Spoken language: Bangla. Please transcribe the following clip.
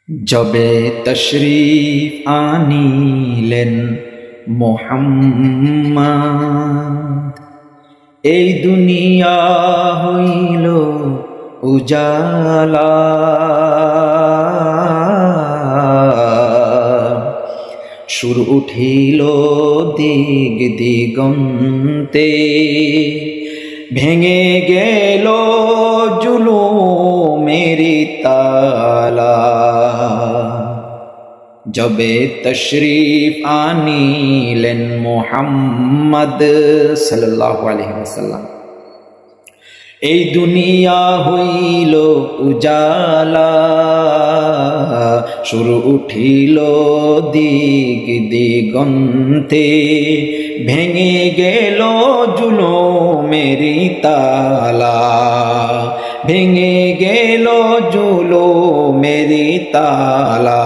जबे तशरीफ आनिलेन मोहम्मद এই দুনিয়া হইল উজালা সুর উঠিল দিগ দিগন্তে ভেঙে গেল জুলুমের তালা जबे तशरीफ आनिलेन मोहम्मद सल्लल्लाहु अलैहि वसल्लम এই দুনিয়া হইল উজালা সুর উঠিল দিগ দিগন্তে ভেঙে গেল জুলুমের তালা ভেঙে গেল জুলুমের তালা